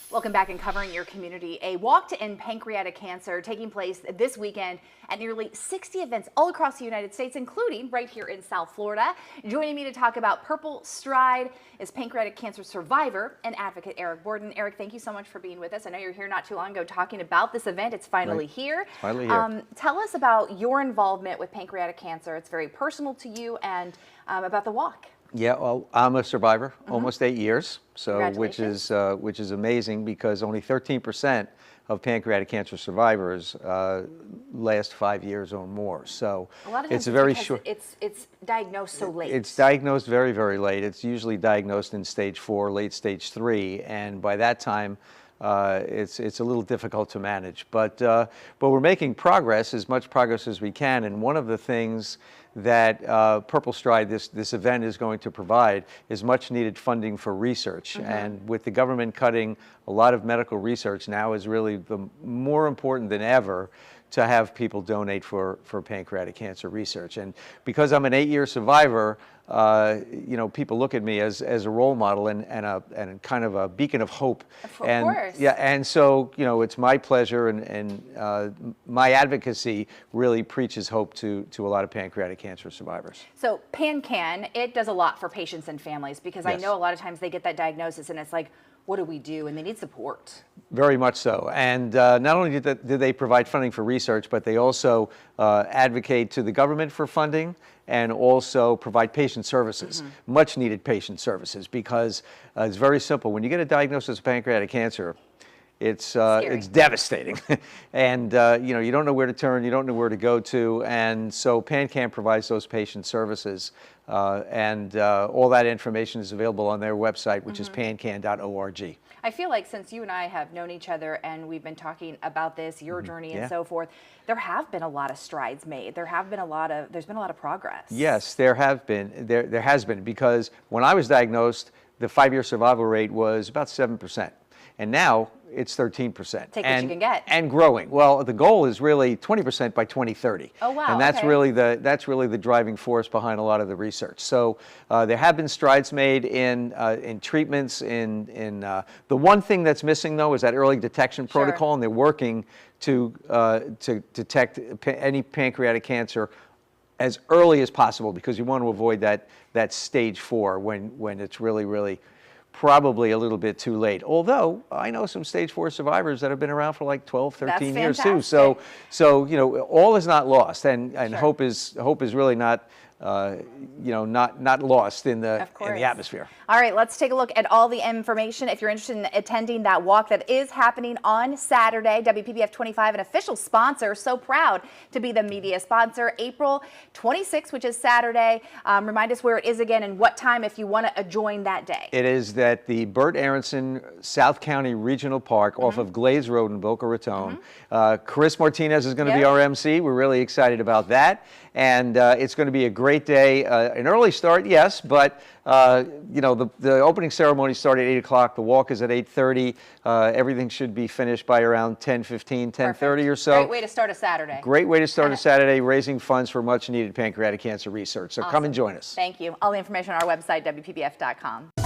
Welcome back and covering your community. A walk to end pancreatic cancer taking place this weekend at nearly 60 events all across the United States, including right here in South Florida. Joining me to talk about Purple Stride is pancreatic cancer survivor and advocate Eric Borden. Eric, thank you so much for being with us. I know you're here not too long ago talking about this event. It's finally here. It's finally here. Tell us about your involvement with pancreatic cancer. It's very personal to you, and about the walk. Yeah, well, I'm a survivor, almost 8 years, so which Congratulations. is amazing because only 13% of pancreatic cancer survivors last 5 years or more. So a lot of times it's a very short. It's diagnosed so late. It's diagnosed very, very late. It's usually diagnosed in stage 4, late stage 3, and by that time, it's a little difficult to manage. But we're making progress, as much progress as we can. And one of the things that Purple Stride, this event, is going to provide is much needed funding for research. And with the government cutting a lot of medical research, now is really more important than ever to have people donate for pancreatic cancer research. And because I'm an 8-year survivor, you know, people look at me as a role model and kind of a beacon of hope. Of course. Yeah, and so, you know, it's my pleasure and my advocacy really preaches hope to a lot of pancreatic cancer survivors. So PanCan, it does a lot for patients and families because I Yes. know a lot of times they get that diagnosis and it's like, what do we do? And they need support. Very much so. And not only do they provide funding for research, but they also advocate to the government for funding and also provide patient services, much needed patient services, because it's very simple. When you get a diagnosis of pancreatic cancer, it's devastating. And you know, you don't know where to turn, you don't know where to go to, and so PanCan provides those patient services, and all that information is available on their website, which is pancan.org. I feel like since you and I have known each other and we've been talking about this, your journey and so forth, there have been a lot of strides made. There's been a lot of progress. Yes, there have been. There has been, because when I was diagnosed, the 5-year survival rate was about 7%. And now it's 13%. Take what you can get. And growing. Well, the goal is really 20% by 2030. Oh, wow. And that's really the driving force behind a lot of the research. So there have been strides made in treatments. The one thing that's missing, though, is that early detection protocol, and they're working to detect any pancreatic cancer as early as possible, because you want to avoid that stage 4 when it's really probably a little bit too late. Although I know some stage 4 survivors that have been around for like 12, 13 years too. So you know, all is not lost, and hope is really not you know, not lost in the atmosphere. All right, let's take a look at all the information. If you're interested in attending that walk that is happening on Saturday, WPBF 25, an official sponsor, so proud to be the media sponsor, April 26th, which is Saturday. Remind us where it is again and what time if you want to join that day. It is at the Bert Aronson South County Regional Park off of Glaze Road in Boca Raton. Chris Martinez is going to be our MC. We're really excited about that. And it's going to be a great day. An early start, yes, but you know, the opening ceremony started at 8 o'clock. The walk is at 8:30. Everything should be finished by around 10:15, 10:30 or so. Great way to start a Saturday. Great way to start a Saturday, raising funds for much needed pancreatic cancer research. So come and join us. Thank you. All the information on our website, WPBF.com.